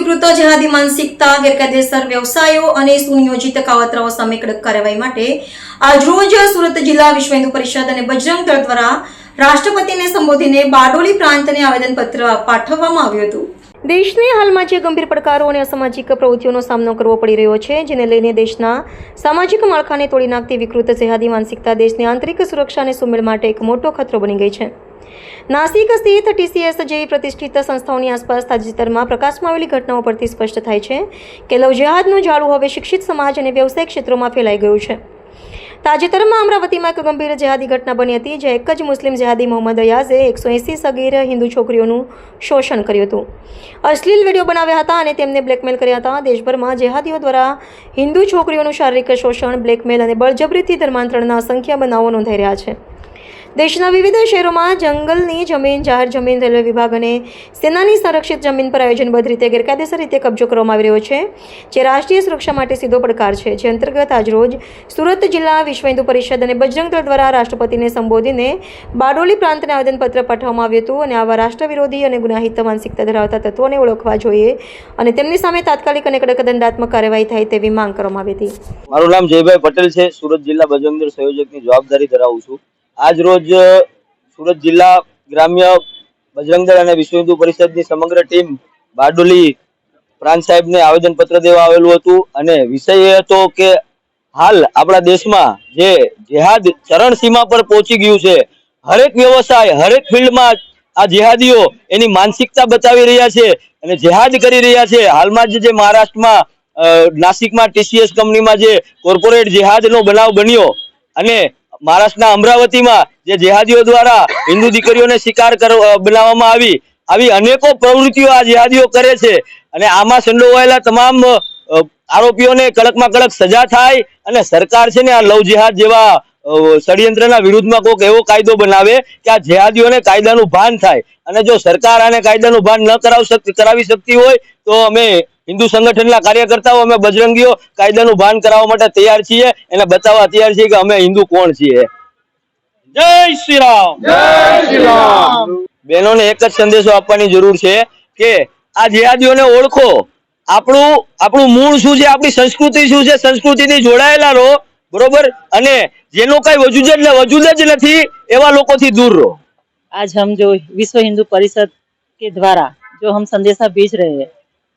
વિકૃત જેહાદી માનસિકતા, ગેરકાયદેસર વ્યવસાયો અને સુનિયોજિત કાવતરાઓ સામે કડક કાર્યવાહી માટે આજરોજ સુરત જિલ્લા વિશ્વ હિન્દુ પરિષદ અને બજરંગ દળ દ્વારા રાષ્ટ્રપતિને સંબોધીને બારડોલી પ્રાંતને આવેદનપત્ર પાઠવવામાં આવ્યું હતું। દેશને હાલમાં જે ગંભીર પડકારો અને અસામાજિક પ્રવૃત્તિઓનો સામનો કરવો પડી રહ્યો છે, જેને લઈને દેશના સામાજિક માળખાને તોડી નાખતી વિકૃત જેહાદી માનસિકતા દેશની આંતરિક સુરક્ષા અને સુમેળ માટે એક મોટો ખતરો બની ગઈ છે। નાસિક સ્થિત TCS જેવી પ્રતિષ્ઠિત સંસ્થાઓની આસપાસ તાજેતરમાં પ્રકાશમાં આવેલી ઘટનાઓ પરથી સ્પષ્ટ થાય છે કે લવ જેહાદનું જાળું હવે શિક્ષિત સમાજ અને વ્યવસાયિક ક્ષેત્રોમાં ફેલાઈ ગયું છે। તાજેતરમાં અમરાવતીમાં એક ગંભીર જેહાદી ઘટના બની હતી, જ્યાં એક જ મુસ્લિમ જેહાદી મોહમ્મદ અયાઝે 180 સગીર હિન્દુ છોકરીઓનું શોષણ કર્યું હતું, અશ્લીલ વિડીયો બનાવ્યા હતા અને તેમને બ્લેકમેલ કર્યા હતા। દેશભરમાં જેહાદીઓ દ્વારા હિન્દુ છોકરીઓનું શારીરિક શોષણ, બ્લેકમેલ અને બળજબરીથી ધર્માંતરણના અસંખ્ય બનાવો નોંધાઈ રહ્યા છે। દેશના વિવિધ શહેરોમાં જંગલની જમીન, જાહેર જમીન, રેલવે વિભાગ અને સેનાની સંરક્ષિત જમીન પર આયોજનબદ્ધ રીતે ગેરકાયદેસર રીતે કબજો કરવામાં આવી રહ્યો છે, જે રાષ્ટ્રીય સુરક્ષા માટે સીધો પડકાર છે। જે અંતર્ગત આજરોજ સુરત જિલ્લા વિશ્વ હિન્દુ પરિષદ અને બજરંગ દળ દ્વારા રાષ્ટ્રપતિને સંબોધીને બારડોલી પ્રાંતને આવેદનપત્ર પાઠવવામાં આવ્યું હતું અને આવા રાષ્ટ્ર વિરોધી અને ગુનાહિત માનસિકતા ધરાવતા તત્વોને ઓળખવા જોઈએ અને તેમની સામે તાત્કાલિક અને કડક દંડાત્મક કાર્યવાહી થાય તેવી માંગ કરવામાં આવી હતી। મારું નામ જયભાઈ પટેલ છે, સુરત જિલ્લા બજરંગ દળ સંયોજકની જવાબદારી ધરાવું છું। આજ રોજ સુરત જિલ્લા ગ્રામ્ય બજરંગ દળ અને વિશ્વ હિન્દુ પરિષદની સમગ્ર ટીમ બારડોલી પ્રાંત સાહેબને આવેદનપત્ર દેવા આવેલું હતું અને વિષય એ હતો કે હાલ આપણા દેશમાં જે જેહાદ ચરણ સીમા પર પહોંચી ગયું છે, હરેક વ્યવસાય, હરેક ફિલ્ડમાં આ જેહાદીઓ એની માનસિકતા બતાવી રહ્યા છે અને જેહાદ કરી રહ્યા છે। હાલમાં જે મહારાષ્ટ્રમાં નાસિકમાં TCS કંપનીમાં જે કોર્પોરેટ જેહાદનો બનાવ બન્યો અને મહારાષ્ટ્રના અમરાવતીમાં જે જેહાદીઓ દ્વારા હિન્દુ દીકરીઓને શિકાર બનાવવામાં આવી અનેકો પ્રવૃત્તિઓ આ જેહાદીઓ કરે છે અને આમાં સંડોવાયેલા તમામ આરોપીઓને કડકમાં કડક સજા થાય અને સરકાર છે ને આ લવ જેહાદ જેવા ષડયંત્રના વિરુદ્ધમાં કોઈક એવો કાયદો બનાવે કે આ જેહાદીઓને કાયદાનું ભાન થાય અને જો સરકાર આને કાયદાનું ભાન ન કરાવી શકતી હોય તો અમે હિન્દુ સંગઠનના કાર્યકર્તાઓ, અમે બજરંગીઓ કાયદાનું ભાન કરાવવા માટે તૈયાર છીએ, એને બતાવવા તૈયાર છીએ કે અમે હિન્દુ કોણ છીએ। જય શ્રી રામ, જય શ્રી રામ। બહેનોને એક જ સંદેશો આપવાની જરૂર છે કે આ જેહાદીઓને ઓળખો, આપણું મૂળ શું છે, આપણી સંસ્કૃતિ શું છે, સંસ્કૃતિથી જોડાયેલા રહો, बरोबर, અને જેનો કઈ વજૂદ જ નથી એવા લોકોથી दूर રહો। आज हम जो विश्व हिंदू परिषद के द्वारा जो हम संदेशा भेज रहे हैं,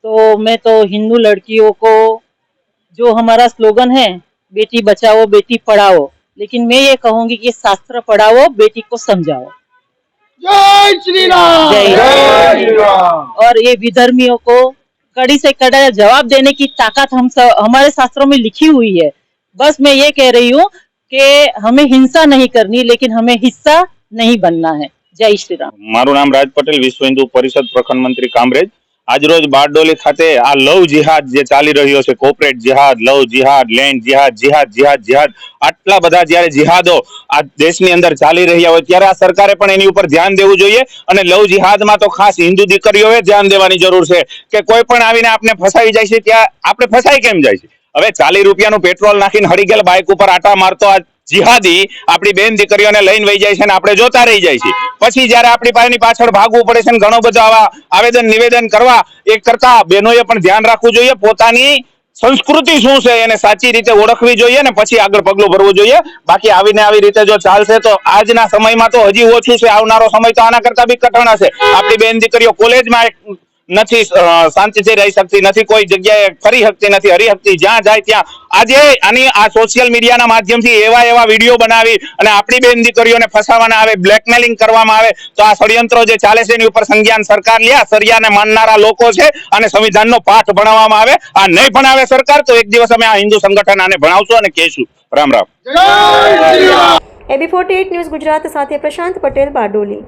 तो मैं तो हिंदू लड़कियों को जो हमारा स्लोगन है बेटी बचाओ बेटी पढ़ाओ, लेकिन मैं ये कहूंगी कि शास्त्र पढ़ाओ बेटी को समझाओ। जय श्री राम, जय श्री राम। और ये विधर्मियों को कड़ी से कड़ा जवाब देने की ताकत हमारे शास्त्रों में लिखी हुई है। बस मैं ये कह रही हूँ कि हमें हिंसा नहीं करनी, लेकिन हमें हिस्सा नहीं बनना है। जय श्री राम। मारू नाम राज पटेल, विश्व हिंदू परिषद प्रखंड मंत्री कामरेज। आज रोज बारडोली खाते आ लव जिहाद जे चाली रह्यो छे, कोर्पोरेट जिहाद, लव जिहाद, लैंड जिहाद, जिहाद आटला बधा ज्यारे जिहादो आ देशनी अंदर चाली रह्या होय त्यारे आ सरकारे पण एनी उपर ध्यान देवुं जोईए अने लव जिहादमां तो खास हिंदू दीकरीओए ध्यान देवानी जरूर छे के कोई पण आवीने आपने फसावी जाय छे त्यां आपणे फसाई केम जाय छे। हवे 40 રૂપિયાનું पेट्रोल नाखीने हरी गेल बाइक उपर आटा मारतो आ जिहादी आपणी बेन दीकरीओने लईने वही जाय छे ने आपणे जोता रही जाय छे। पछी ज्यारे आपणी पासेनी पाछळ भागવું પડે છે ને ઘણો બધો આવા આવેદન નિવેદન કરવા એ કરતા બહેનોએ પણ ધ્યાન રાખવું જોઈએ, પોતાની સંસ્કૃતિ શું છે એને સાચી રીતે ઓળખવી જોઈએ ને પછી આગળ પગલું ભરવું જોઈએ। બાકી આવીને આવી રીતે જો ચાલશે તો આજના સમયમાં તો હજી ઓછું છે, આવનારો સમય તો આના કરતા બી કઠણ હશે। આપણી બેન દીકરીઓ કોલેજમાં નથી શાંતિથી રહી શકતી, નથી કોઈ જગ્યાએ ફરી શકતી, નથી હરી શકતી, જ્યાં જાય ત્યાં આજે આની આ સોશિયલ મીડિયાના માધ્યમથી એવા વિડીયો બનાવી અને આપણી બેન દીકરીઓને ફસાવવાના આવે, બ્લેકમેલિંગ કરવામાં આવે તો આ ષડયંત્રો જે ચાલે છે એની ઉપર સંજ્ઞાન સરકાર લે। સરિયાને માનનારા લોકો છે અને સંવિધાનનો પાઠ ભણાવવામાં આવે, આ નહીં ભણાવે સરકાર તો એક દિવસ અમે આ હિન્દુ સંગઠન આને ભણાવશું અને કહેશું। રામ રામ। AB48 ન્યૂઝ ગુજરાત સાથે પ્રશાંત પટેલ, બારડોલી।